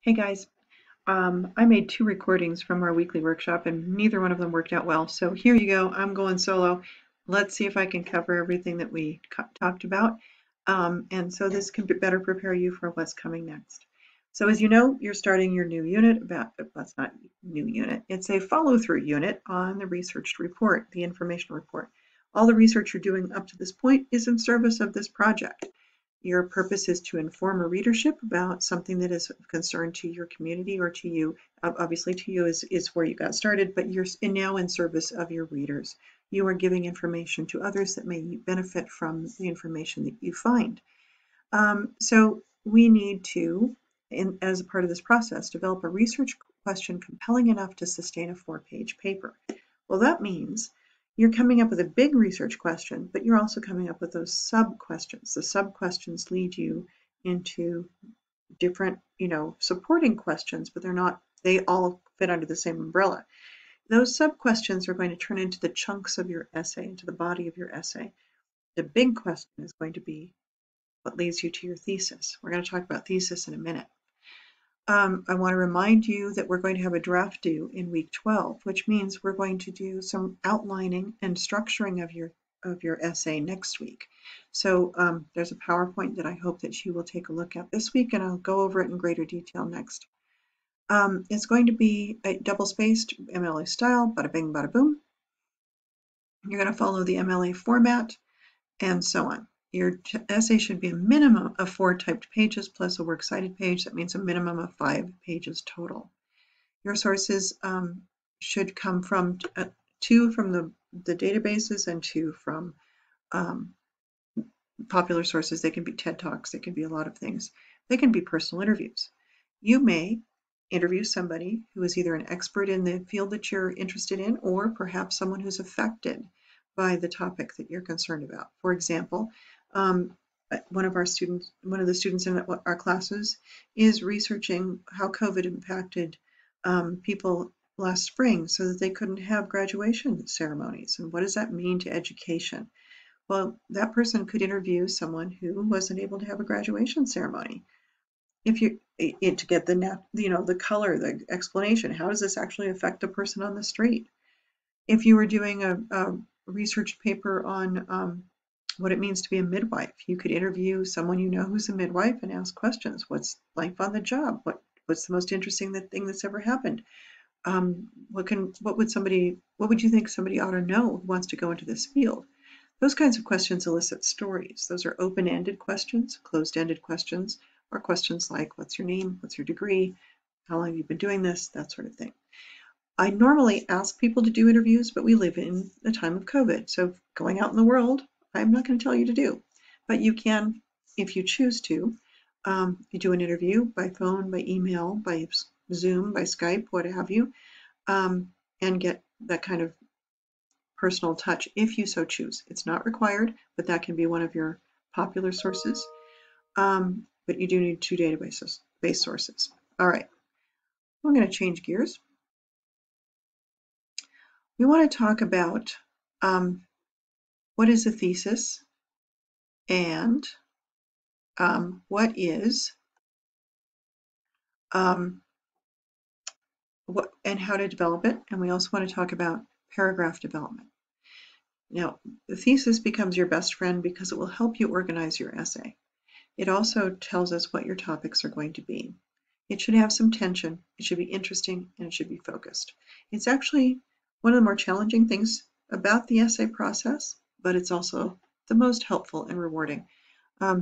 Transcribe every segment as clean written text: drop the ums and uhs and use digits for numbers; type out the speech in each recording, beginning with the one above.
Hey guys, I made two recordings from our weekly workshop and neither one of them worked out well. So here you go. I'm going solo. Let's see if I can cover everything that we talked about. And so this can better prepare you for what's coming next. So as you know, you're starting your new unit that's not new unit. It's a follow-through unit on the research report, the information report. All the research you're doing up to this point is in service of this project. Your purpose is to inform a readership about something that is of concern to your community or to you. Obviously, to you is where you got started, but you're now in service of your readers. You are giving information to others that may benefit from the information that you find. So we need to, as a part of this process, develop a research question compelling enough to sustain a 4-page paper. Well, that means you're coming up with a big research question, but you're also coming up with those sub-questions. The sub-questions lead you into different, supporting questions, but they all fit under the same umbrella. Those sub-questions are going to turn into the chunks of your essay, into the body of your essay. The big question is going to be what leads you to your thesis. We're going to talk about thesis in a minute. I want to remind you that we're going to have a draft due in week 12, which means we're going to do some outlining and structuring of your essay next week. So there's a PowerPoint that I hope that you will take a look at this week, and I'll go over it in greater detail next. It's going to be a double-spaced MLA style, bada bing, bada boom. You're going to follow the MLA format, and so on. Your essay should be a minimum of 4 typed pages plus a works cited page. That means a minimum of 5 pages total. Your sources should come from 2 from the databases and 2 from popular sources. They can be TED Talks. They can be a lot of things. They can be personal interviews. You may interview somebody who is either an expert in the field that you're interested in or perhaps someone who's affected by the topic that you're concerned about. For example, one of the students in our classes is researching how COVID impacted people last spring so that they couldn't have graduation ceremonies. And what does that mean to education? Well, that person could interview someone who wasn't able to have a graduation ceremony. To get the color, the explanation, how does this actually affect a person on the street? If you were doing a research paper on what it means to be a midwife, you could interview someone you know who's a midwife and ask questions. What's life on the job? What's the most interesting thing that's ever happened? What would you think somebody ought to know who wants to go into this field? Those kinds of questions elicit stories. Those are open-ended questions, closed-ended questions, or questions like, what's your name? What's your degree? How long have you been doing this? That sort of thing. I normally ask people to do interviews, but we live in the time of COVID. So going out in the world, I'm not going to tell you to do. But you can, if you choose to, you do an interview by phone, by email, by Zoom, by Skype, what have you, and get that kind of personal touch if you so choose. It's not required, but that can be one of your popular sources. But you do need 2 database sources. All right, I'm going to change gears. We want to talk about what is a thesis and what is and how to develop it. And we also want to talk about paragraph development. Now, the thesis becomes your best friend because it will help you organize your essay. It also tells us what your topics are going to be. It should have some tension, it should be interesting, and it should be focused. It's actually one of the more challenging things about the essay process, but it's also the most helpful and rewarding.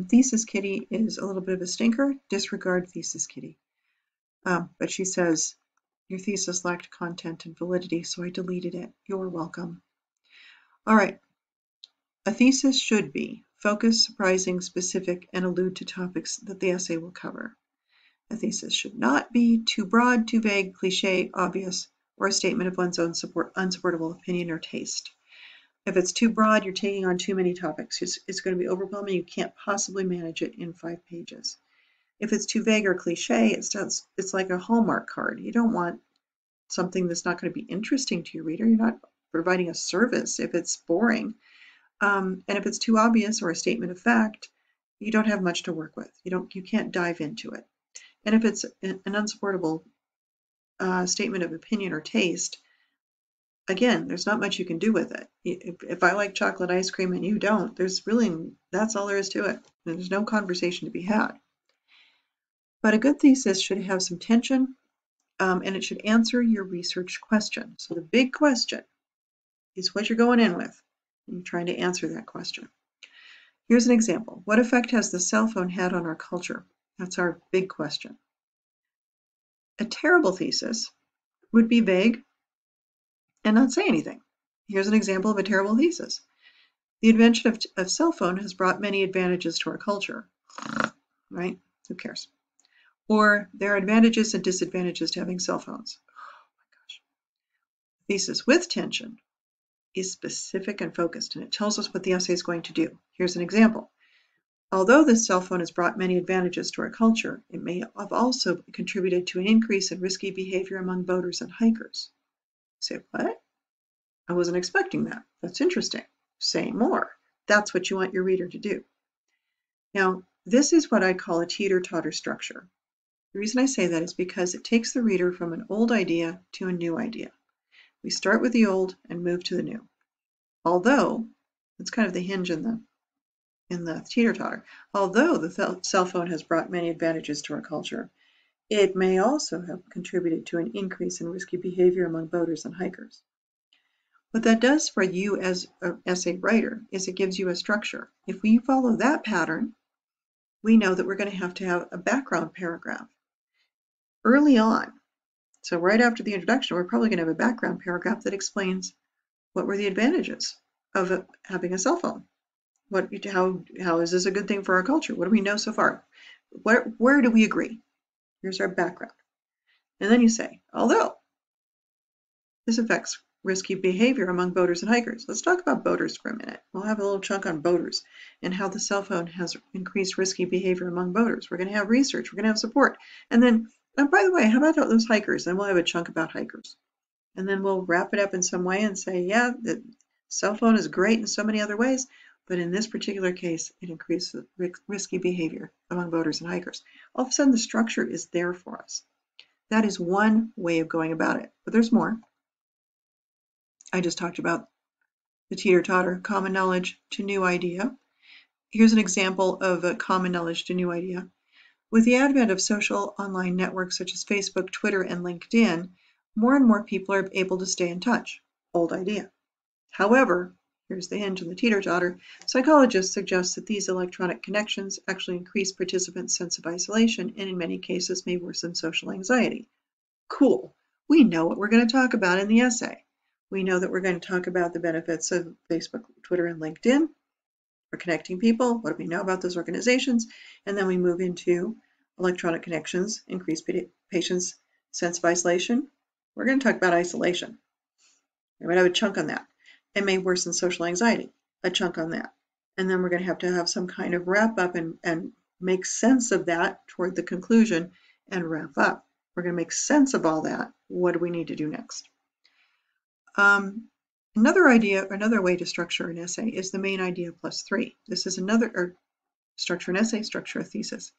Thesis Kitty is a little bit of a stinker. Disregard Thesis Kitty. But she says, your thesis lacked content and validity, so I deleted it. You're welcome. All right. A thesis should be focused, surprising, specific, and allude to topics that the essay will cover. A thesis should not be too broad, too vague, cliché, obvious, or a statement of one's own unsupportable opinion or taste. If it's too broad, you're taking on too many topics. It's going to be overwhelming. You can't possibly manage it in 5 pages. If it's too vague or cliché, it's like a Hallmark card. You don't want something that's not going to be interesting to your reader. You're not providing a service if it's boring. And if it's too obvious or a statement of fact, you don't have much to work with. You can't dive into it. And if it's an unsupportable statement of opinion or taste, again, there's not much you can do with it. If I like chocolate ice cream and you don't, that's all there is to it. There's no conversation to be had. But a good thesis should have some tension, and it should answer your research question. So the big question is what you're going in with, and you're trying to answer that question. Here's an example. What effect has the cell phone had on our culture? That's our big question. A terrible thesis would be vague and not say anything. Here's an example of a terrible thesis. The invention of cell phone has brought many advantages to our culture. Right? Who cares? Or there are advantages and disadvantages to having cell phones. Oh my gosh. Thesis with tension is specific and focused, and it tells us what the essay is going to do. Here's an example. Although this cell phone has brought many advantages to our culture, it may have also contributed to an increase in risky behavior among boaters and hikers. Say, what? I wasn't expecting that. That's interesting. Say more. That's what you want your reader to do. Now, this is what I call a teeter-totter structure. The reason I say that is because it takes the reader from an old idea to a new idea. We start with the old and move to the new. Although, it's kind of the hinge in the teeter-totter. Although the cell phone has brought many advantages to our culture, it may also have contributed to an increase in risky behavior among boaters and hikers. What that does for you as an essay writer is it gives you a structure. If we follow that pattern, we know that we're going to have a background paragraph. Early on, so right after the introduction, we're probably going to have a background paragraph that explains what were the advantages of having a cell phone. How is this a good thing for our culture? What do we know so far? Where do we agree? Here's our background. And then you say, although this affects risky behavior among boaters and hikers. Let's talk about boaters for a minute. We'll have a little chunk on boaters and how the cell phone has increased risky behavior among boaters. We're going to have research. We're going to have support. And then, by the way, how about those hikers? And we'll have a chunk about hikers. And then we'll wrap it up in some way and say, yeah, the cell phone is great in so many other ways, but in this particular case, it increases risky behavior among boaters and hikers. All of a sudden, the structure is there for us. That is one way of going about it, but there's more. I just talked about the teeter-totter, common knowledge to new idea. Here's an example of a common knowledge to new idea. With the advent of social online networks such as Facebook, Twitter, and LinkedIn, more and more people are able to stay in touch. Old idea. However, here's the hinge on the teeter-totter. Psychologists suggest that these electronic connections actually increase participants' sense of isolation and in many cases may worsen social anxiety. Cool. We know what we're going to talk about in the essay. We know that we're going to talk about the benefits of Facebook, Twitter, and LinkedIn for connecting people. What do we know about those organizations? And then we move into electronic connections, increase patients' sense of isolation. We're going to talk about isolation. We're going to have a chunk on that. It may worsen social anxiety, a chunk on that. And then we're going to have some kind of wrap up and make sense of that toward the conclusion and wrap up. We're going to make sense of all that. What do we need to do next? Another way to structure an essay is the main idea plus 3. This is structure an essay, structure a thesis.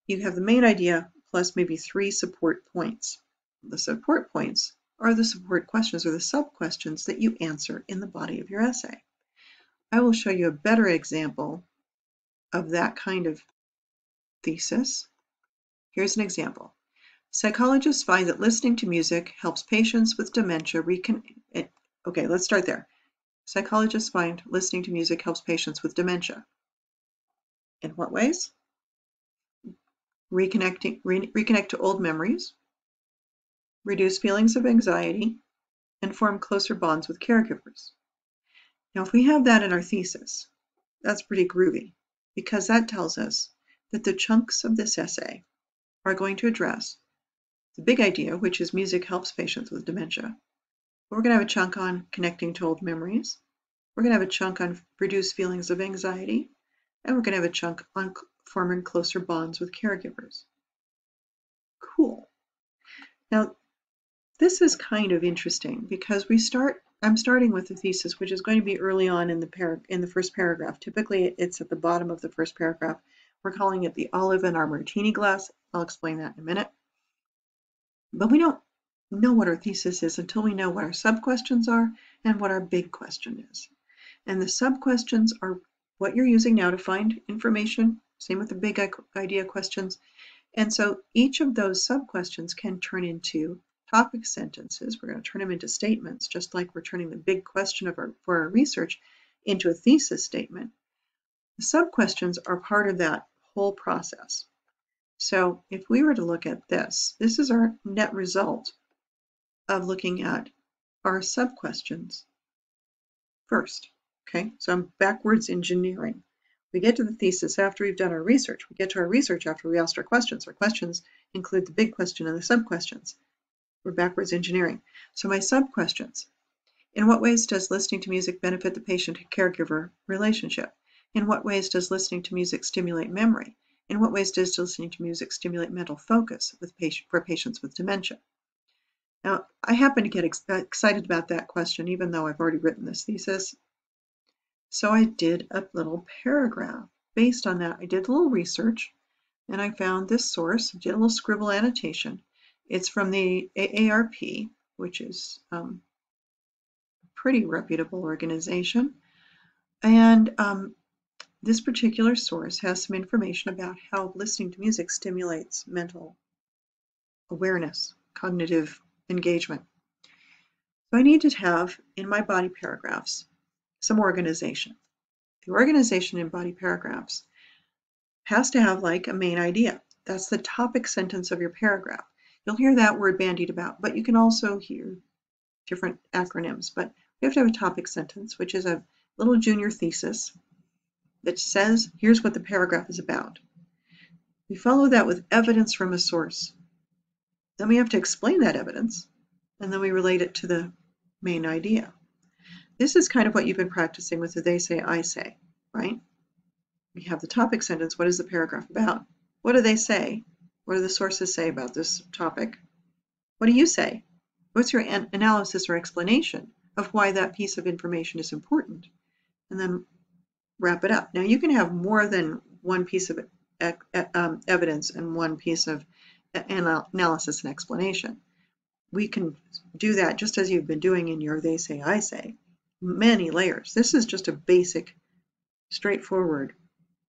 You have the main idea plus maybe 3 support points. The support points are the support questions or the sub-questions that you answer in the body of your essay. I will show you a better example of that kind of thesis. Here's an example. Psychologists find that listening to music helps patients with dementia Okay, let's start there. Psychologists find listening to music helps patients with dementia. In what ways? Reconnect to old memories, reduce feelings of anxiety, and form closer bonds with caregivers. Now, if we have that in our thesis, that's pretty groovy because that tells us that the chunks of this essay are going to address the big idea, which is music helps patients with dementia. We're going to have a chunk on connecting to old memories. We're going to have a chunk on reduce feelings of anxiety. And we're going to have a chunk on forming closer bonds with caregivers. Cool. Now, this is kind of interesting because I'm starting with the thesis, which is going to be early on in the first paragraph. Typically, it's at the bottom of the first paragraph. We're calling it the olive in our martini glass. I'll explain that in a minute. But we don't know what our thesis is until we know what our sub-questions are and what our big question is. And the sub-questions are what you're using now to find information, same with the big idea questions. And so each of those sub-questions can turn into topic sentences. We're going to turn them into statements, just like we're turning the big question for our research into a thesis statement. The sub-questions are part of that whole process. So if we were to look at this is our net result of looking at our sub-questions first. Okay, so I'm backwards engineering. We get to the thesis after we've done our research. We get to our research after we asked our questions. Our questions include the big question and the sub-questions. We're backwards engineering. So my sub-questions. In what ways does listening to music benefit the patient-caregiver relationship? In what ways does listening to music stimulate memory? In what ways does listening to music stimulate mental focus for patients with dementia? Now, I happen to get excited about that question, even though I've already written this thesis. So I did a little paragraph. Based on that, I did a little research, and I found this source, did a little scribble annotation. It's from the AARP, which is a pretty reputable organization. And this particular source has some information about how listening to music stimulates mental awareness, cognitive engagement. So I need to have in my body paragraphs some organization. The organization in body paragraphs has to have like a main idea. That's the topic sentence of your paragraph. You'll hear that word bandied about, but you can also hear different acronyms. But we have to have a topic sentence, which is a little junior thesis that says, here's what the paragraph is about. We follow that with evidence from a source. Then we have to explain that evidence, and then we relate it to the main idea. This is kind of what you've been practicing with the they say, I say, right? We have the topic sentence. What is the paragraph about? What do they say? What do the sources say about this topic? What do you say? What's your analysis or explanation of why that piece of information is important? And then wrap it up. Now, you can have more than one piece of evidence and one piece of analysis and explanation. We can do that just as you've been doing in your they say, I say. Many layers. This is just a basic, straightforward,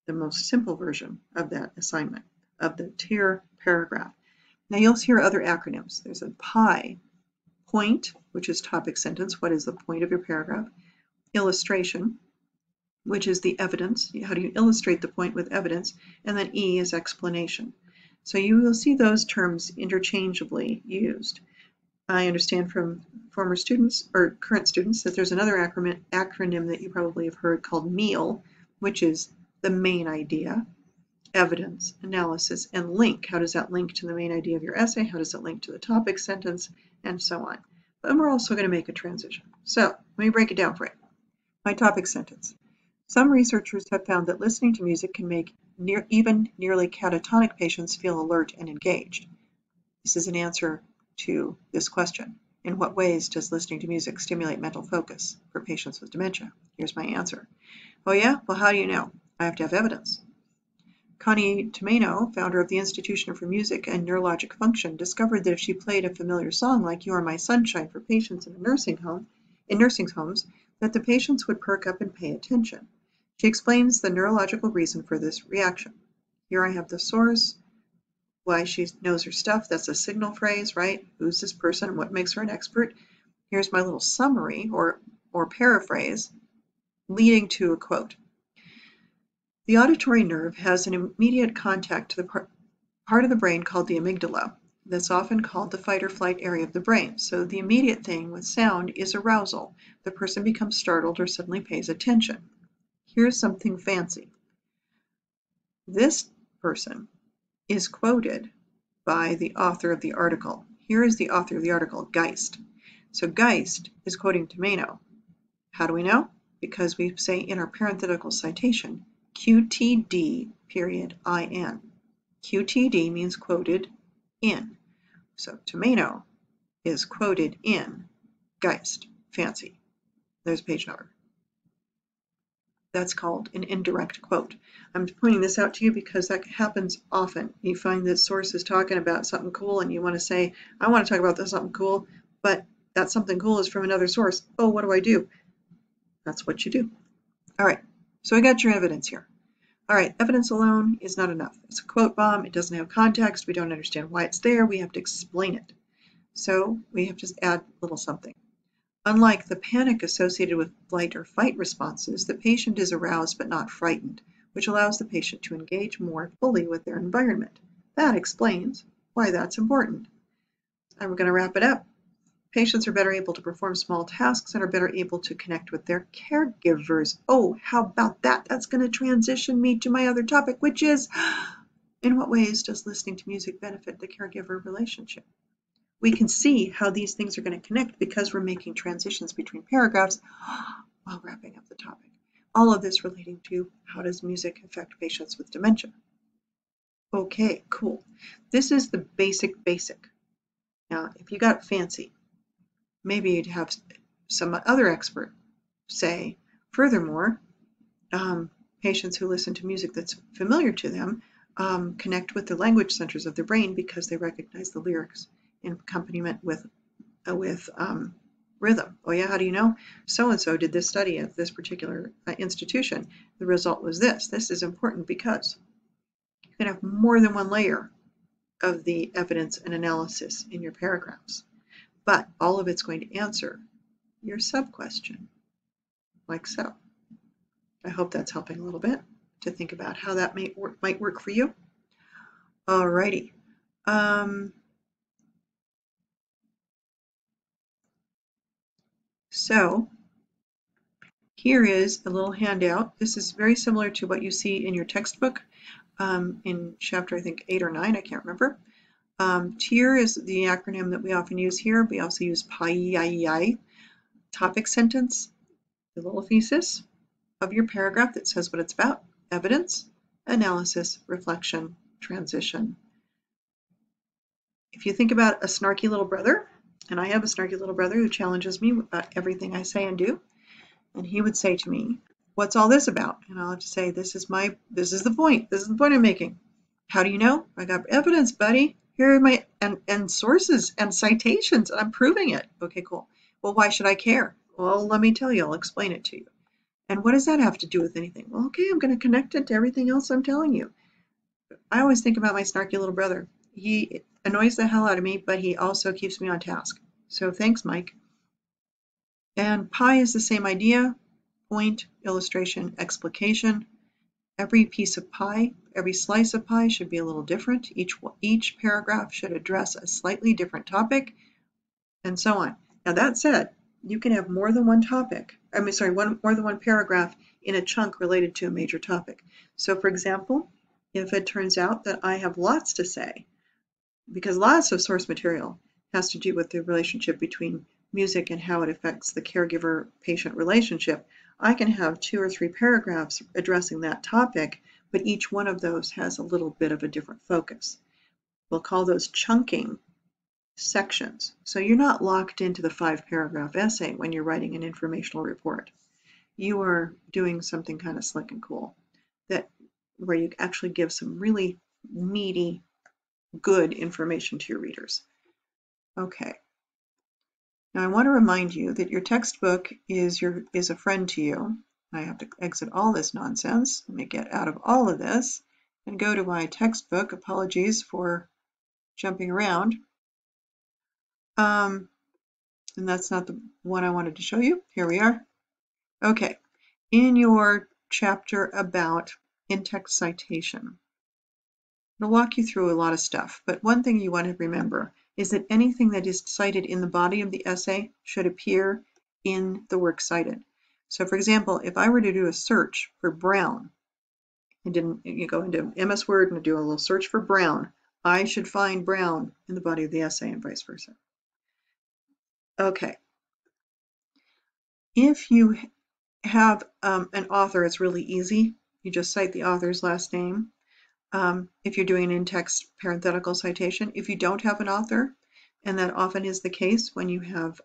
the most simple version of that assignment, of the tier paragraph. Now you'll hear other acronyms. There's a PI, point, which is topic sentence. What is the point of your paragraph? Illustration, which is the evidence. How do you illustrate the point with evidence? And then E is explanation. So you will see those terms interchangeably used. I understand from former students or current students that there's another acronym that you probably have heard called MEAL, which is the main idea, evidence, analysis, and link. How does that link to the main idea of your essay? How does it link to the topic sentence? And so on. But we're also going to make a transition. So let me break it down for you. My topic sentence. Some researchers have found that listening to music can make even nearly catatonic patients feel alert and engaged. This is an answer to this question. In what ways does listening to music stimulate mental focus for patients with dementia? Here's my answer. Oh yeah? Well, how do you know? I have to have evidence. Connie Tomeno, founder of the Institution for Music and Neurologic Function, discovered that if she played a familiar song like You Are My Sunshine for patients in nursing homes, that the patients would perk up and pay attention. She explains the neurological reason for this reaction. Here I have the source, why she knows her stuff. That's a signal phrase, right? Who's this person? What makes her an expert? Here's my little summary or paraphrase leading to a quote. The auditory nerve has an immediate contact to the part of the brain called the amygdala. That's often called the fight or flight area of the brain. So the immediate thing with sound is arousal. The person becomes startled or suddenly pays attention. Here's something fancy. This person is quoted by the author of the article. Here is the author of the article, Geist. So Geist is quoting Tomeno. How do we know? Because we say in our parenthetical citation, QTD period IN. QTD means quoted in. So Tomeno is quoted in Geist. Fancy. There's a page number. That's called an indirect quote. I'm pointing this out to you because that happens often. You find that source is talking about something cool and you want to say, I want to talk about this something cool, but that something cool is from another source. Oh, what do I do? That's what you do. All right, so I got your evidence here. All right, evidence alone is not enough. It's a quote bomb. It doesn't have context. We don't understand why it's there. We have to explain it. So we have to add a little something. Unlike the panic associated with flight or fight responses, the patient is aroused but not frightened, which allows the patient to engage more fully with their environment. That explains why that's important. And we're going to wrap it up. Patients are better able to perform small tasks and are better able to connect with their caregivers. Oh, how about that? That's going to transition me to my other topic, which is, in what ways does listening to music benefit the caregiver relationship? We can see how these things are going to connect because we're making transitions between paragraphs while wrapping up the topic. All of this relating to how does music affect patients with dementia. Okay, cool. This is the basic. Now, if you got fancy, maybe you'd have some other expert say, furthermore, patients who listen to music that's familiar to them connect with the language centers of their brain because they recognize the lyrics in accompaniment with rhythm. Oh yeah, how do you know? So-and-so did this study at this particular institution. The result was this. This is important because you can have more than one layer of the evidence and analysis in your paragraphs, but all of it's going to answer your sub-question, like so. I hope that's helping a little bit to think about how that might work for you. Alrighty. So here is a little handout. This is very similar to what you see in your textbook in chapter, I think, 8 or 9, I can't remember. TIER is the acronym that we often use here. We also use PIEIEI, topic sentence, the little thesis of your paragraph that says what it's about, evidence, analysis, reflection, transition. If you think about a snarky little brother, and I have a snarky little brother who challenges me about everything I say and do, and he would say to me, what's all this about? And I'll have to say, this is the point. This is the point I'm making. How do you know? I got evidence, buddy. Here are my and sources and citations, and I'm proving it. Okay, cool. Well, why should I care? Well, let me tell you. I'll explain it to you. And what does that have to do with anything? Well, okay, I'm going to connect it to everything else I'm telling you. I always think about my snarky little brother. He annoys the hell out of me, but he also keeps me on task. So thanks, Mike. And pie is the same idea. Point, illustration, explication. Every piece of pie, every slice of pie should be a little different. Each paragraph should address a slightly different topic, and so on. Now that said, you can have more than one topic, more than one paragraph in a chunk related to a major topic. So for example, if it turns out that I have lots to say, because lots of source material has to do with the relationship between music and how it affects the caregiver-patient relationship, I can have 2 or 3 paragraphs addressing that topic, but each one of those has a little bit of a different focus. We'll call those chunking sections. So you're not locked into the 5-paragraph essay when you're writing an informational report. You are doing something kind of slick and cool where you actually give some really meaty, good information to your readers. Okay. Now I want to remind you that your textbook is a friend to you. I have to exit all this nonsense. Let me get out of all of this and go to my textbook. Apologies for jumping around. And that's not the one I wanted to show you. Here we are. Okay. In your chapter about in-text citation, I'll walk you through a lot of stuff, but one thing you want to remember is that anything that is cited in the body of the essay should appear in the work cited. So for example, if I were to do a search for brown, you go into MS Word and do a little search for brown, I should find brown in the body of the essay and vice versa. Okay. If you have an author, it's really easy. You just cite the author's last name. If you're doing an in-text parenthetical citation, if you don't have an author, and that often is the case when you have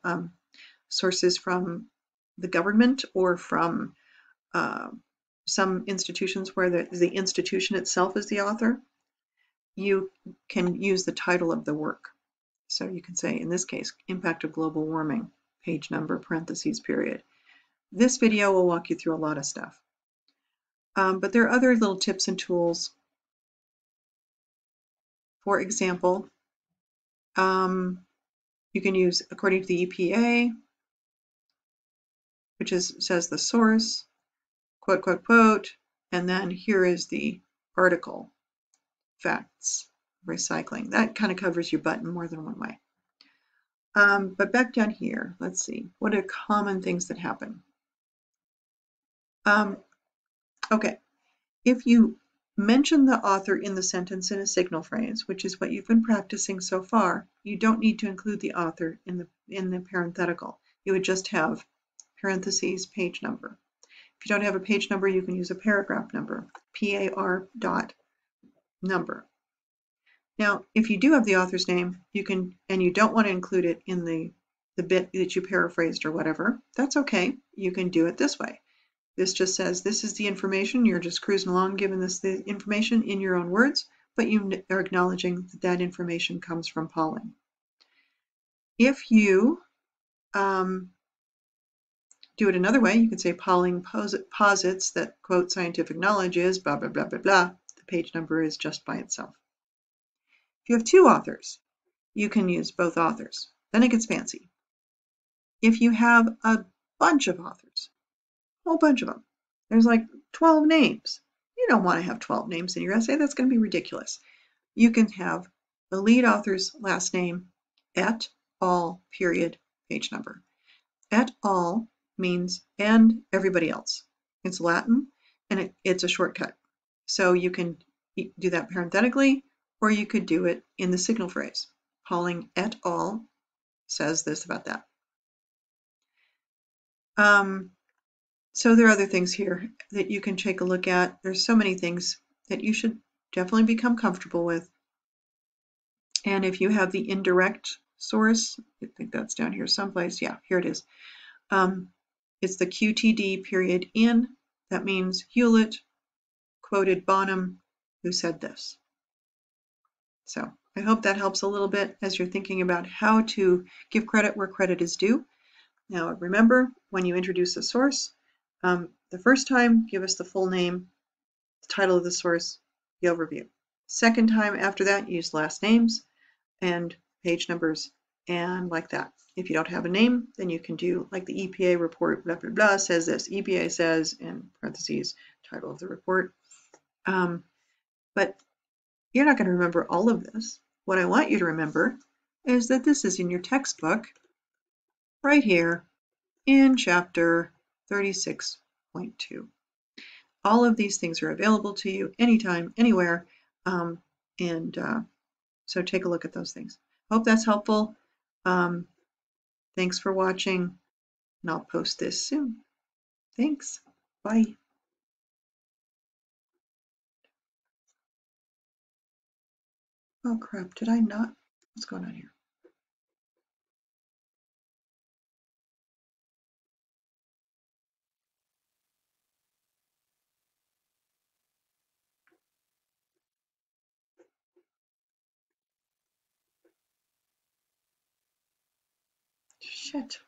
sources from the government or from some institutions where the institution itself is the author, you can use the title of the work. So you can say, in this case, Impact of Global Warming, page number, parentheses, period. This video will walk you through a lot of stuff. But there are other little tips and tools. For example, you can use according to the EPA, which says the source, quote, quote, quote, and then here is the article, facts, recycling. That kind of covers your butt in more than one way. But back down here, let's see, what are common things that happen? Okay, if you mention the author in the sentence in a signal phrase, which is what you've been practicing so far, you don't need to include the author in the parenthetical. You would just have parentheses, page number. If you don't have a page number, you can use a paragraph number, PAR dot number. Now, if you do have the author's name, you can, and you don't want to include it in the bit that you paraphrased or whatever, that's okay. You can do it this way. This just says, this is the information. You're just cruising along, giving this the information in your own words, but you are acknowledging that that information comes from Pauling. If you do it another way, you can say Pauling posits that, quote, scientific knowledge is blah, blah, blah, blah, blah. The page number is just by itself. If you have two authors, you can use both authors. Then it gets fancy. If you have a bunch of authors, a whole bunch of them, there's like 12 names. You don't want to have 12 names in your essay. That's going to be ridiculous. You can have the lead author's last name, et al., period, page number. Et al. Means and everybody else. It's Latin, and it's a shortcut. So you can do that parenthetically, or you could do it in the signal phrase. Pauling et al. Says this about that. So there are other things here that you can take a look at. There's so many things that you should definitely become comfortable with. And if you have the indirect source, I think that's down here someplace. Yeah, here it is. It's the QTD period in. That means Hewlett quoted Bonham, who said this. So I hope that helps a little bit as you're thinking about how to give credit where credit is due. Now remember, when you introduce a source, the first time, give us the full name, the title of the source, the overview. Second time after that, use last names and page numbers and like that. If you don't have a name, then you can do like the EPA report, blah, blah, blah, says this. EPA says, in parentheses, title of the report. But you're not going to remember all of this. What I want you to remember is that this is in your textbook right here in chapter 36.2. All of these things are available to you anytime, anywhere, so take a look at those things. Hope that's helpful. Thanks for watching, and I'll post this soon. Thanks. Bye. Oh crap, did I not? What's going on here? Shit.